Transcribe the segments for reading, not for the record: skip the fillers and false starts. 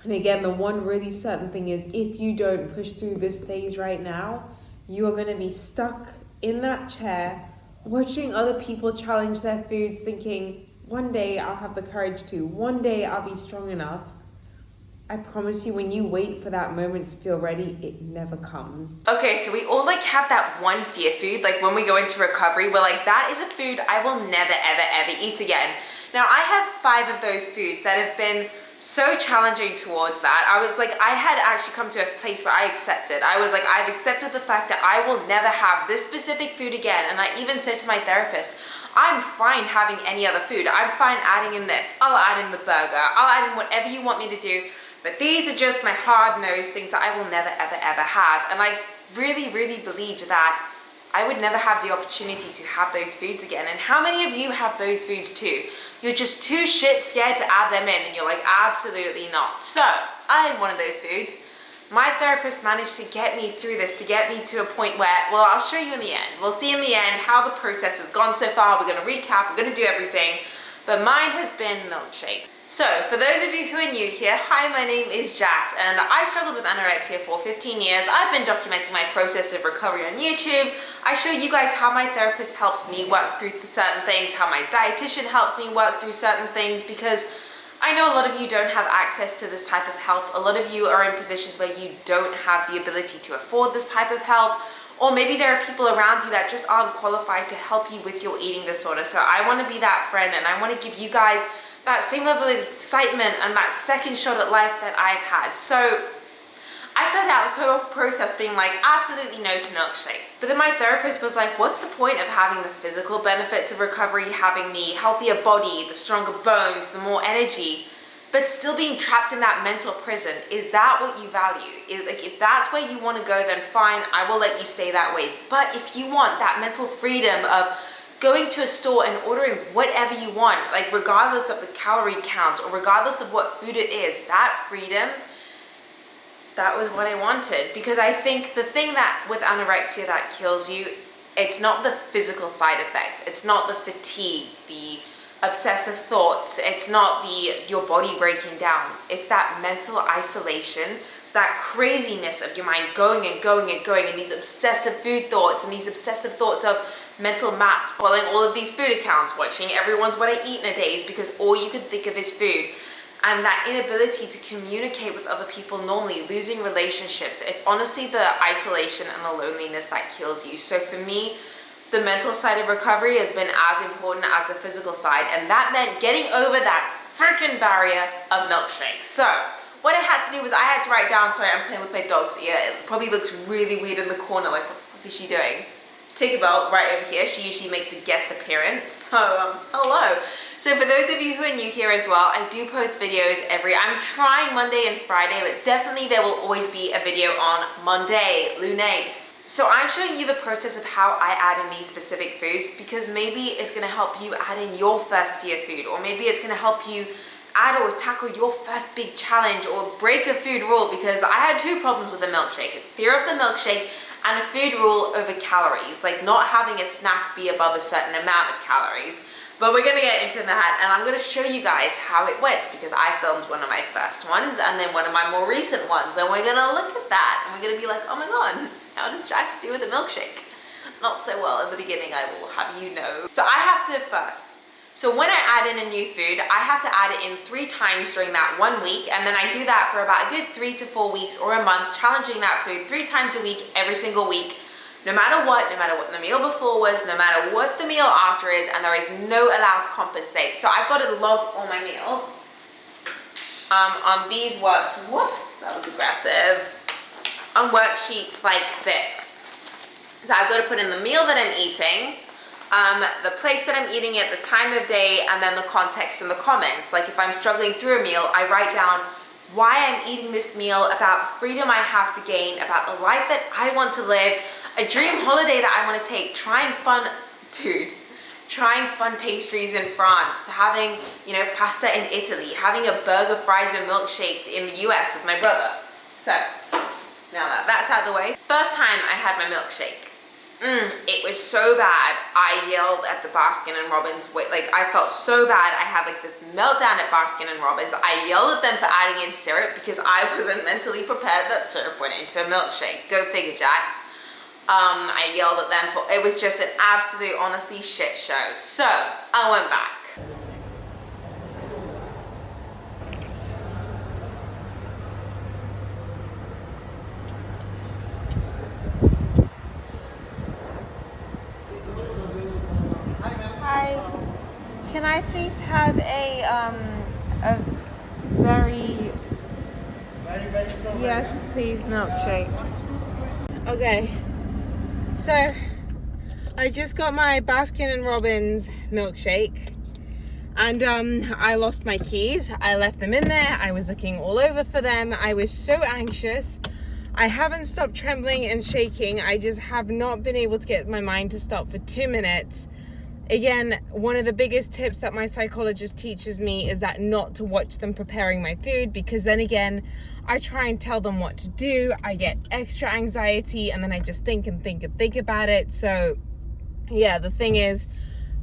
And again, the one really certain thing is if you don't push through this phase right now, you are going to be stuck in that chair watching other people challenge their foods, thinking, one day I'll have the courage to, one day I'll be strong enough. I promise you, when you wait for that moment to feel ready, it never comes. Okay, so we all like have that one fear food, like when we go into recovery, we're like, that is a food I will never, ever, ever eat again. Now I have 5 of those foods that have been so challenging towards that. I was like, I had actually come to a place where I accepted. I was like, I've accepted the fact that I will never have this specific food again. And I even said to my therapist, I'm fine having any other food. I'm fine adding in this. I'll add in the burger. I'll add in whatever you want me to do. But these are just my hard-nosed things that I will never, ever, ever have. And I really, really believed that I would never have the opportunity to have those foods again. And how many of you have those foods too? You're just too shit scared to add them in, and you're like, absolutely not. So I had one of those foods. My therapist managed to get me through this, to get me to a point where, well, I'll show you in the end. We'll see in the end how the process has gone so far. We're gonna recap, we're gonna do everything. But mine has been Milkshake. So, for those of you who are new here, hi, my name is Jax, and I struggled with anorexia for 15 years. I've been documenting my process of recovery on YouTube. I show you guys how my therapist helps me work through certain things, how my dietitian helps me work through certain things, because I know a lot of you don't have access to this type of help. A lot of you are in positions where you don't have the ability to afford this type of help, or maybe there are people around you that just aren't qualified to help you with your eating disorder. So I want to be that friend, and I want to give you guys that same level of excitement and that second shot at life that I've had. So I started out this whole process being like, absolutely no to milkshakes. But then my therapist was like, what's the point of having the physical benefits of recovery, having the healthier body, the stronger bones, the more energy, but still being trapped in that mental prison? Is that what you value? Is like, if that's where you want to go, then fine, I will let you stay that way. But if you want that mental freedom of going to a store and ordering whatever you want, like regardless of the calorie count or regardless of what food it is, that freedom, that was what I wanted. Because I think the thing that with anorexia that kills you, it's not the physical side effects, it's not the fatigue, the obsessive thoughts, it's not your body breaking down, it's that mental isolation, that craziness of your mind going and going and going, and these obsessive food thoughts and these obsessive thoughts of mental maths, following all of these food accounts, watching everyone's what I eat in a day is because all you can think of is food. And that inability to communicate with other people normally, losing relationships. It's honestly the isolation and the loneliness that kills you. So for me, the mental side of recovery has been as important as the physical side, and that meant getting over that freaking barrier of milkshakes. So what I had to do was I had to write down, sorry, I'm playing with my dog's ear. It probably looks really weird in the corner, like what the fuck is she doing? Tinkerbell right over here. She usually makes a guest appearance. So, hello. So for those of you who are new here as well, I do post videos I'm trying Monday and Friday, but definitely there will always be a video on Monday, lunes. So I'm showing you the process of how I add in these specific foods, because maybe it's gonna help you add in your first fear food, or maybe it's gonna help you add or tackle your first big challenge or break a food rule, because I had 2 problems with the milkshake. It's fear of the milkshake and a food rule over calories, like not having a snack be above a certain amount of calories. But we're gonna get into that, and I'm gonna show you guys how it went, because I filmed one of my first ones and then one of my more recent ones, and we're gonna look at that and we're gonna be like, oh my god, how does Jax do with a milkshake? Not so well at the beginning, I will have you know. So I have to first, so when I add in a new food, I have to add it in 3 times during that 1 week, and then I do that for about a good 3 to 4 weeks or a month, challenging that food 3 times a week, every single week, no matter what the meal before was, no matter what the meal after is, and there is no allowed to compensate. So I've got to log all my meals on these whoops, that was aggressive, on worksheets like this. So I've got to put in the meal that I'm eating, the place that I'm eating it, the time of day, and then the context and the comments. Like if I'm struggling through a meal, I write down why I'm eating this meal, about the freedom I have to gain, about the life that I want to live, a dream holiday that I want to take, trying fun pastries in France, having, pasta in Italy, having a burger, fries, and milkshake in the US with my brother. So now that's out of the way. First time I had my milkshake. It was so bad. I yelled at the Baskin and Robbins. Like, I felt so bad. I had like this meltdown at Baskin and Robbins. I yelled at them for adding in syrup because I wasn't mentally prepared that syrup went into a milkshake. Go figure, Jax. I yelled at them for, it was just an absolute, honestly, shit show. So I went back. Hi, can I please have a very, yes please, milkshake. Okay, so I just got my Baskin and Robbins milkshake, and I lost my keys. I left them in there. I was looking all over for them. I was so anxious. I haven't stopped trembling and shaking. I just have not been able to get my mind to stop for 2 minutes. Again, one of the biggest tips that my psychologist teaches me is that not to watch them preparing my food, because then again, I try and tell them what to do. I get extra anxiety, and then I just think about it. So yeah, the thing is,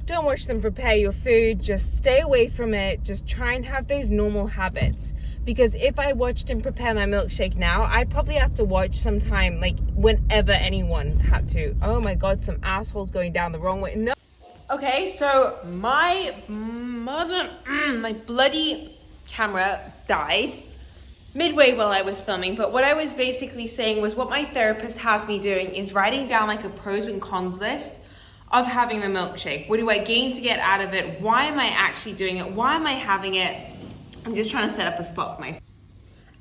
don't watch them prepare your food. Just stay away from it. Just try and have those normal habits. Because if I watched him prepare my milkshake now, I'd probably have to watch sometime, like whenever anyone had to. Oh my God, some assholes going down the wrong way. No. Okay, so my bloody camera died midway while I was filming, but what I was basically saying was what my therapist has me doing is writing down like a pros and cons list of having the milkshake. What do I gain to get out of it? Why am I actually doing it? Why am I having it? I'm just trying to set up a spot for my...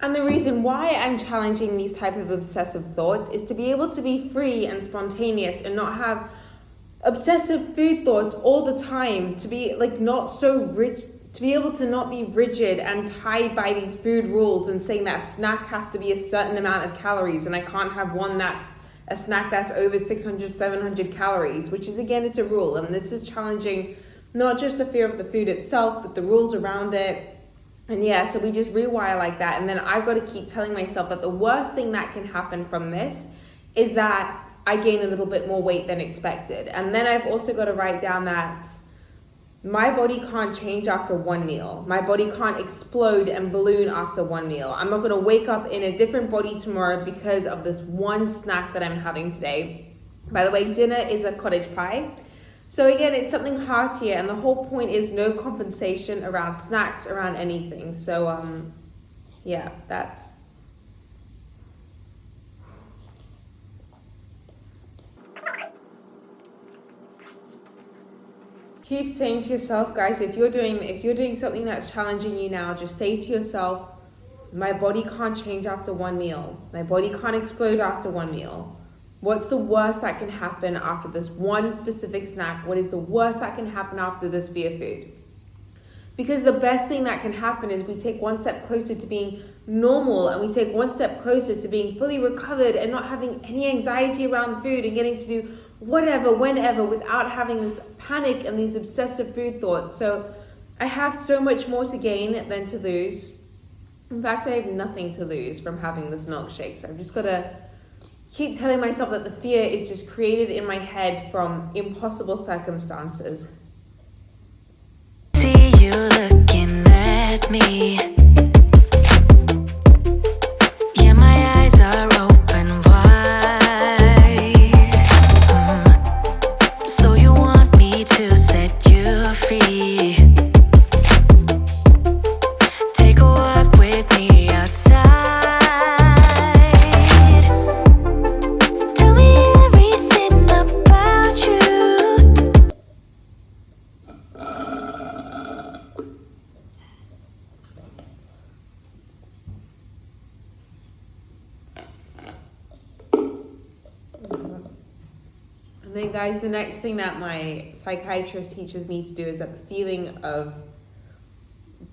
And the reason why I'm challenging these type of obsessive thoughts is to be able to be free and spontaneous and not have obsessive food thoughts all the time, to be like not so rich, to be able to not be rigid and tied by these food rules and saying that a snack has to be a certain amount of calories and I can't have one that's a snack that's over 600, 700 calories, which is, again, it's a rule. And this is challenging not just the fear of the food itself, but the rules around it. And yeah, so we just rewire like that. And then I've got to keep telling myself that the worst thing that can happen from this is that I gain a little bit more weight than expected. And then I've also got to write down that my body can't change after one meal. My body can't explode and balloon after one meal. I'm not going to wake up in a different body tomorrow because of this one snack that I'm having today. By the way, dinner is a cottage pie. So again, it's something heartier, and the whole point is no compensation around snacks, around anything. So yeah, that's... Keep saying to yourself, guys, if you're doing something that's challenging you now, just say to yourself, my body can't change after one meal. My body can't explode after one meal. What's the worst that can happen after this one specific snack? What is the worst that can happen after this fear food? Because the best thing that can happen is we take one step closer to being normal, and we take one step closer to being fully recovered and not having any anxiety around food and getting to do whatever, whenever, without having this panic and these obsessive food thoughts. So I have so much more to gain than to lose. In fact, I have nothing to lose from having this milkshake. So I've just got to keep telling myself that the fear is just created in my head from impossible circumstances. See you looking at me. Yeah, my eyes are open wide. So you want me to set you free? Take a walk with me outside. Tell me everything about you. And then, guys, the next thing that my psychiatrist teaches me to do is that the feeling of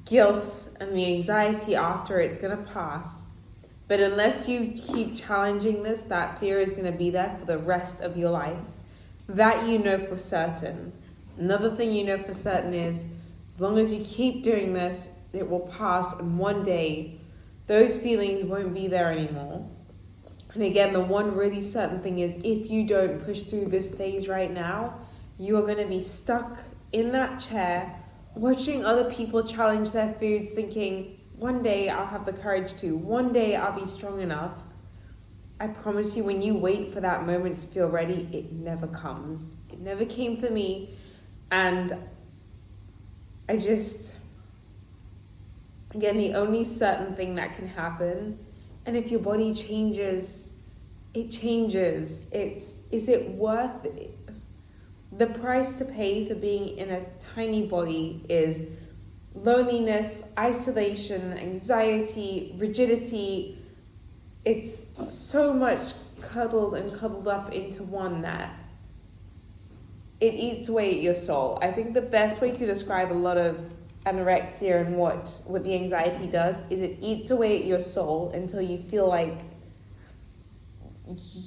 guilt and the anxiety after it's going to pass. But unless you keep challenging this, that fear is going to be there for the rest of your life. That you know for certain. Another thing you know for certain is, as long as you keep doing this, it will pass, and one day those feelings won't be there anymore. And again, the one really certain thing is if you don't push through this phase right now, you are going to be stuck in that chair watching other people challenge their foods, thinking, one day I'll have the courage to, one day I'll be strong enough. I promise you, when you wait for that moment to feel ready, it never comes. It never came for me. And again, the only certain thing that can happen, and if your body changes, it changes. Is it worth it? The price to pay for being in a tiny body is loneliness, isolation, anxiety, rigidity. It's so much cuddled up into one that it eats away at your soul. I think the best way to describe a lot of anorexia and what the anxiety does is it eats away at your soul until you feel like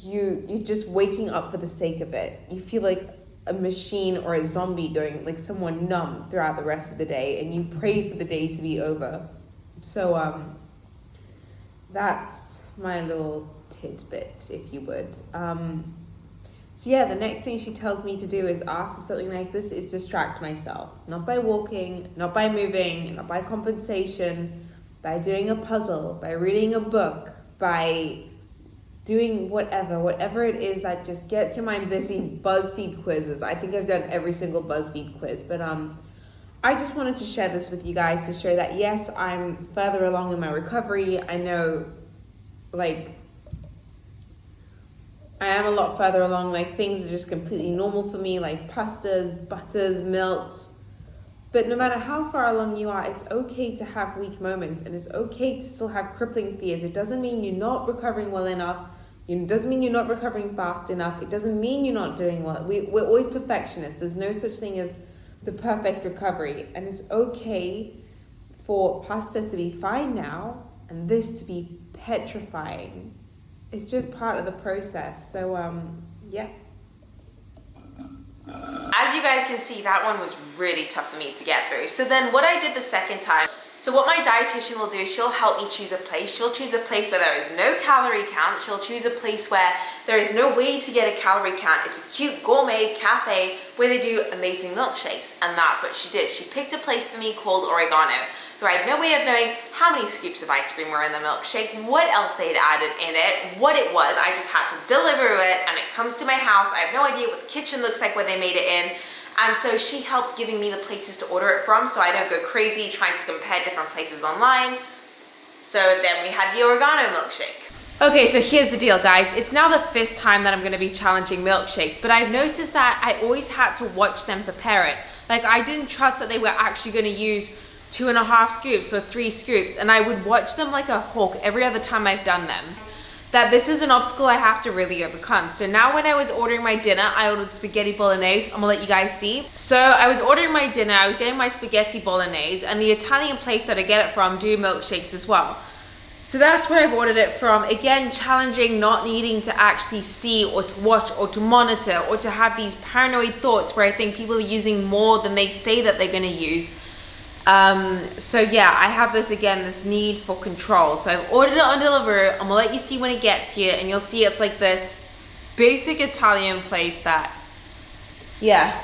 you're just waking up for the sake of it. You feel like a machine or a zombie going, like someone numb throughout the rest of the day, and you pray for the day to be over. So that's my little tidbit, if you would. So yeah, the next thing she tells me to do is, after something like this, is distract myself. Not by walking, not by moving, not by compensation, by doing a puzzle, by reading a book, by doing whatever it is that just gets your mind busy. BuzzFeed quizzes. I think I've done every single BuzzFeed quiz, but I just wanted to share this with you guys to show that yes, I'm further along in my recovery. I know, like, I am a lot further along, like things are just completely normal for me, like pastas, butters, milks. But no matter how far along you are, it's okay to have weak moments, and it's okay to still have crippling fears. It doesn't mean you're not recovering well enough. It doesn't mean you're not recovering fast enough. It doesn't mean you're not doing well. We're always perfectionists. There's no such thing as the perfect recovery. And it's okay for pasta to be fine now and this to be petrifying. It's just part of the process. So, yeah. As you guys can see, that one was really tough for me to get through. So then what I did the second time, so what my dietitian will do is she'll help me choose a place. She'll choose a place where there is no calorie count. She'll choose a place where there is no way to get a calorie count. It's a cute gourmet cafe where they do amazing milkshakes. And that's what she did. She picked a place for me called Oregano. So I had no way of knowing how many scoops of ice cream were in the milkshake, what else they had added in it, what it was. I just had to deliver it, and it comes to my house. I have no idea what the kitchen looks like where they made it in. And so she helps giving me the places to order it from so I don't go crazy trying to compare different places online. So then we had the Oregano milkshake. Okay, so here's the deal, guys. It's now the 5th time that I'm gonna be challenging milkshakes, but I've noticed that I always had to watch them prepare it. Like, I didn't trust that they were actually gonna use 2.5 scoops or 3 scoops, and I would watch them like a hawk every other time I've done them. That this is an obstacle I have to really overcome. So now when I was ordering my dinner, I ordered spaghetti bolognese. I'm gonna let you guys see. So I was ordering my dinner, I was getting my spaghetti bolognese, and the Italian place that I get it from do milkshakes as well. So that's where I've ordered it from. Again, challenging not needing to actually see or to watch or to monitor or to have these paranoid thoughts where I think people are using more than they say that they're gonna use. So yeah, I have this need for control. So I've ordered it on Deliveroo. I'm gonna let you see when it gets here, and you'll see it's like this basic Italian place that, yeah.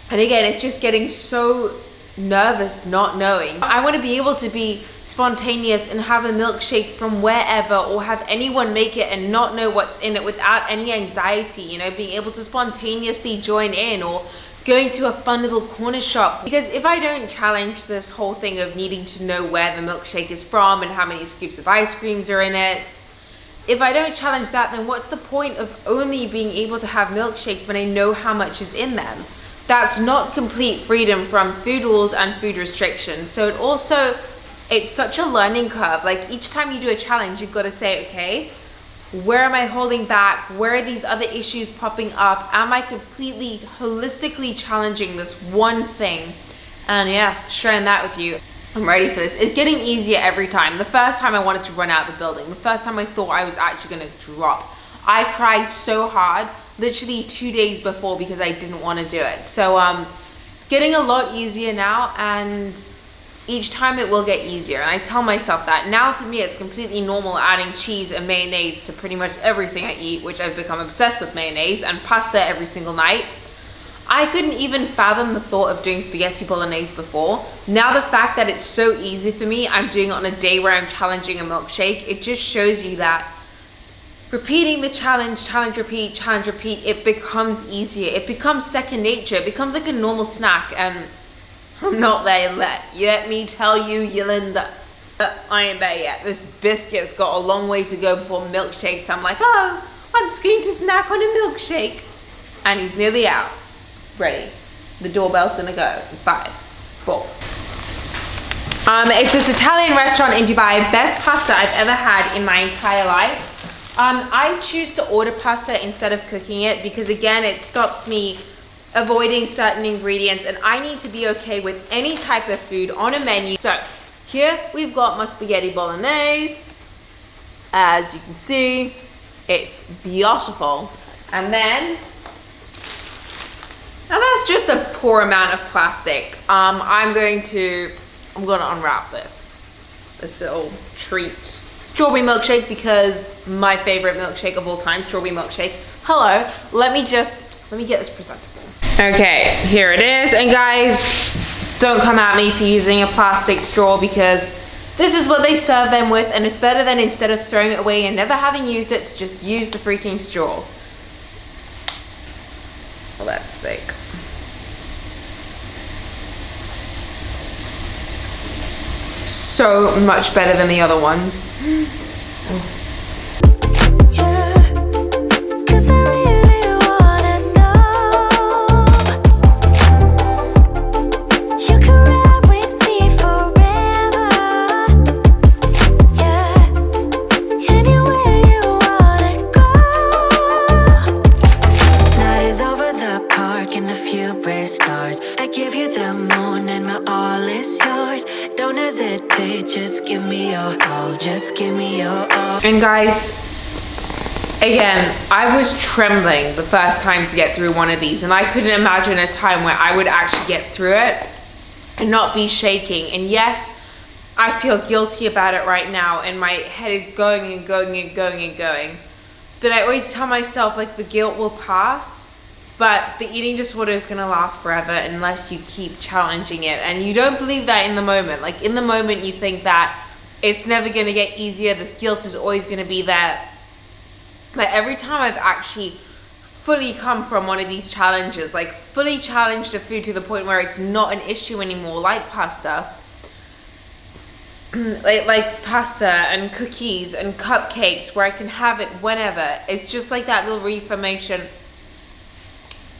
And again, it's just getting so nervous not knowing. I want to be able to be spontaneous and have a milkshake from wherever, or have anyone make it and not know what's in it without any anxiety, you know, being able to spontaneously join in, or going to a fun little corner shop. Because if I don't challenge this whole thing of needing to know where the milkshake is from and how many scoops of ice creams are in it, if I don't challenge that, then what's the point of only being able to have milkshakes when I know how much is in them? That's not complete freedom from food rules and food restrictions. So it's such a learning curve. Like, each time you do a challenge, you've got to say, okay, where am I holding back? Where are these other issues popping up? Am I completely holistically challenging this one thing? And yeah, sharing that with you. I'm ready for this. It's getting easier every time. The first time I wanted to run out of the building. The first time I thought I was actually gonna drop. I cried so hard, literally 2 days before, because I didn't want to do it. So it's getting a lot easier now, and each time it will get easier, and I tell myself that. Now for me, it's completely normal adding cheese and mayonnaise to pretty much everything I eat, which I've become obsessed with mayonnaise, and pasta every single night. I couldn't even fathom the thought of doing spaghetti bolognese before. Now the fact that it's so easy for me, I'm doing it on a day where I'm challenging a milkshake, it just shows you that repeating the challenge, repeat, it becomes easier. It becomes second nature. It becomes like a normal snack, and I'm not there yet. Let me tell you, Yolanda, I ain't there yet. This biscuit's got a long way to go before milkshakes. I'm like, oh, I'm just going to snack on a milkshake. And he's nearly out. Ready. The doorbell's gonna go in 5, 4. It's this Italian restaurant in Dubai. Best pasta I've ever had in my entire life. I choose to order pasta instead of cooking it because, again, it stops me avoiding certain ingredients, and I need to be okay with any type of food on a menu. So here we've got my spaghetti bolognese. As you can see, it's beautiful. And then, now that's just a poor amount of plastic. I'm gonna unwrap this little treat. Strawberry milkshake, because my favorite milkshake of all time, strawberry milkshake. Hello, let me get this presentable. Okay, here it is. And guys, don't come at me for using a plastic straw, because this is what they serve them with, and it's better than, instead of throwing it away and never having used it, to just use the freaking straw. Well, that's thick. So much better than the other ones. And guys, again, I was trembling the first time to get through one of these, and I couldn't imagine a time where I would actually get through it and not be shaking. And yes, I feel guilty about it right now, and my head is going and going and going and going. But I always tell myself, like, the guilt will pass, but the eating disorder is gonna last forever unless you keep challenging it. And you don't believe that in the moment. Like, in the moment you think that it's never gonna get easier, this guilt is always gonna be there. But every time I've actually fully come from one of these challenges, like fully challenged a food to the point where it's not an issue anymore, like pasta, like pasta and cookies and cupcakes, where I can have it whenever. It's just like that little reaffirmation.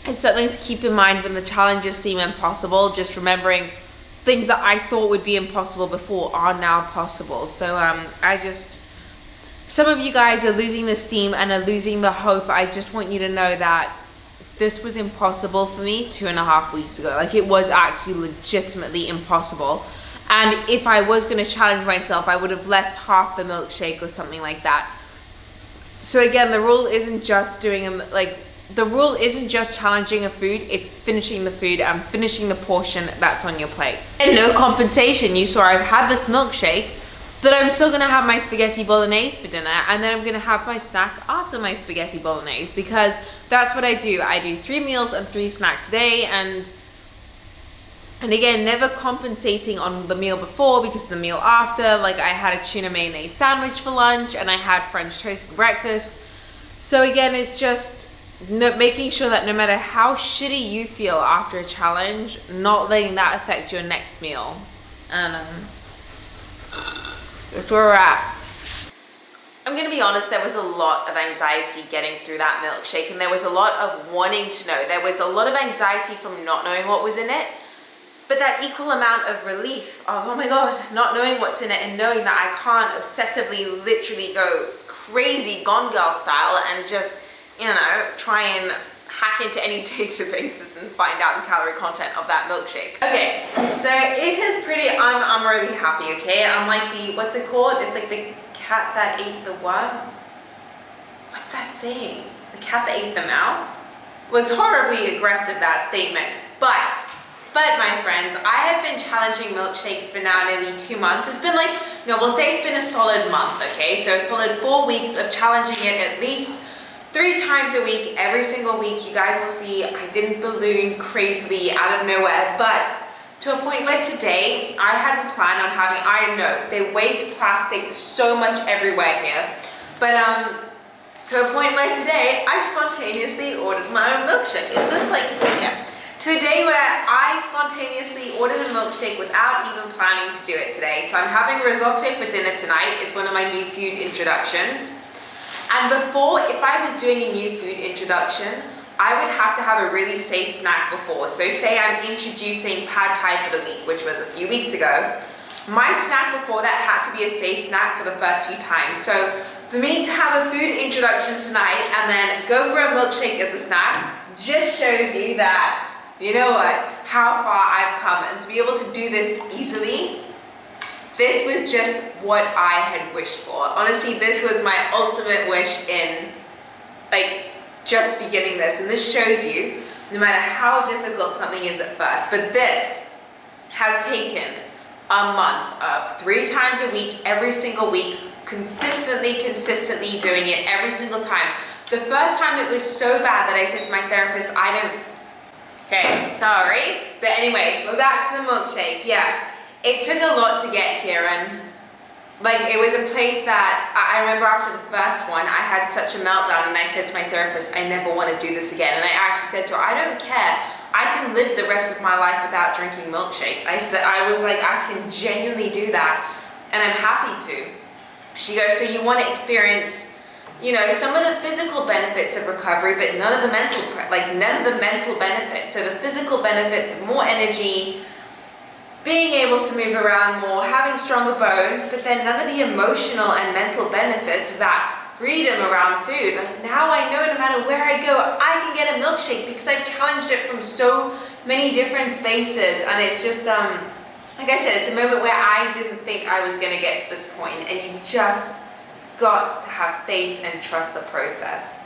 It's something to keep in mind when the challenges seem impossible, just remembering things that I thought would be impossible before are now possible. So some of you guys are losing the steam and are losing the hope. I just want you to know that this was impossible for me 2.5 weeks ago. Like, it was actually legitimately impossible. And if I was going to challenge myself, I would have left half the milkshake or something like that. So again, the rule isn't just challenging a food, it's finishing the food and finishing the portion that's on your plate. And no compensation. You saw I've had this milkshake, but I'm still gonna have my spaghetti bolognese for dinner, and then I'm gonna have my snack after my spaghetti bolognese, because that's what I do. I do 3 meals and 3 snacks a day, and again, never compensating on the meal before, because the meal after, like, I had a tuna mayonnaise sandwich for lunch and I had French toast for breakfast. So again, it's just making sure that no matter how shitty you feel after a challenge, not letting that affect your next meal. And that's where we're at. I'm gonna be honest, there was a lot of anxiety getting through that milkshake, and there was a lot of wanting to know. There was a lot of anxiety from not knowing what was in it, but that equal amount of relief of, oh my God, not knowing what's in it and knowing that I can't obsessively literally go crazy Gone Girl style and just, you know, try and hack into any databases and find out the calorie content of that milkshake. Okay, so it is pretty, I'm really happy, okay? I'm like the, what's it called? It's like the cat that ate the what? What's that saying? The cat that ate the mouse? Was horribly aggressive, that statement. But But my friends, I have been challenging milkshakes for now nearly 2 months. It's been like, no, we'll say it's been a solid month, okay? So a solid 4 weeks of challenging it at least 3 times a week, every single week. You guys will see I didn't balloon crazily out of nowhere, but to a point where today I hadn't planned on having, I know they waste plastic so much everywhere here, but to a point where today I spontaneously ordered my own milkshake. Is this like, yeah. To a day where I spontaneously ordered a milkshake without even planning to do it today. So I'm having risotto for dinner tonight. It's one of my new food introductions. And before, if I was doing a new food introduction, I would have to have a really safe snack before. So say I'm introducing pad thai for the week, which was a few weeks ago. My snack before that had to be a safe snack for the first few times. So for me to have a food introduction tonight and then go for a milkshake as a snack just shows you that, you know what, how far I've come. And to be able to do this easily, this was just what I had wished for. Honestly, this was my ultimate wish in like just beginning this. And this shows you, no matter how difficult something is at first, but this has taken a month of 3 times a week, every single week, consistently doing it every single time. The first time it was so bad that I said to my therapist, okay, sorry. But anyway, we're back to the milkshake. Yeah, it took a lot to get here, and like it was a place that I remember after the first one, I had such a meltdown and I said to my therapist, I never want to do this again. And I actually said to her, I don't care. I can live the rest of my life without drinking milkshakes. I was like, I can genuinely do that and I'm happy to. She goes, so you want to experience, you know, some of the physical benefits of recovery, but none of the mental benefits. So the physical benefits of more energy, being able to move around more, having stronger bones, but then none of the emotional and mental benefits of that freedom around food. Like now I know no matter where I go, I can get a milkshake because I've challenged it from so many different spaces. And it's just, like I said, it's a moment where I didn't think I was gonna get to this point, and you just got to have faith and trust the process.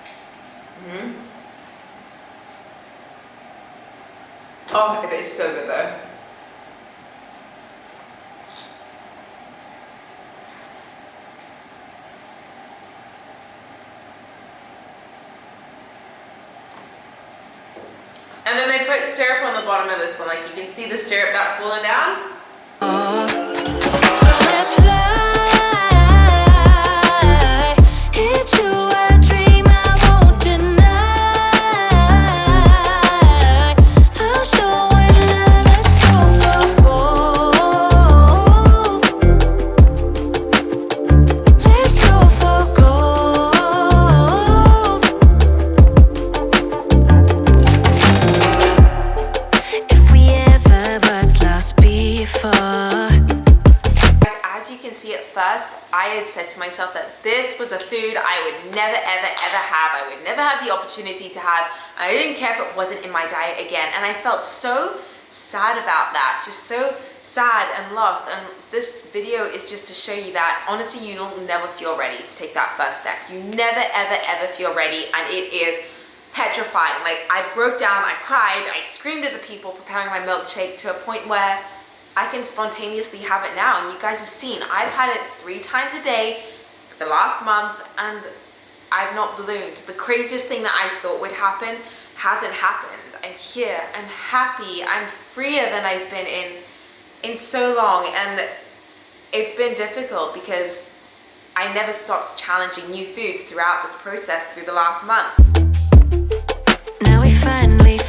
Oh, it is so good though. And then they put syrup on the bottom of this one. Like you can see the syrup that's falling down. So let's fly into a dream I won't deny. I'll show another, let's go for gold. Let's go for gold. If we ever was lost before. As you can see at first, I had said to myself that this was a food I would never ever have. I would never have the opportunity to have. I didn't care if it wasn't in my diet again. And I felt so sad about that, just so sad and lost. And this video is just to show you that honestly, you will never feel ready to take that first step. You never ever feel ready, and it is petrifying. Like I broke down, I cried, I screamed at the people preparing my milkshake to a point where I can spontaneously have it now. And you guys have seen, I've had it 3 times a day for the last month and I've not ballooned. The craziest thing that I thought would happen hasn't happened. I'm here, I'm happy, I'm freer than I've been in so long. And it's been difficult because I never stopped challenging new foods throughout this process through the last month. Now we finally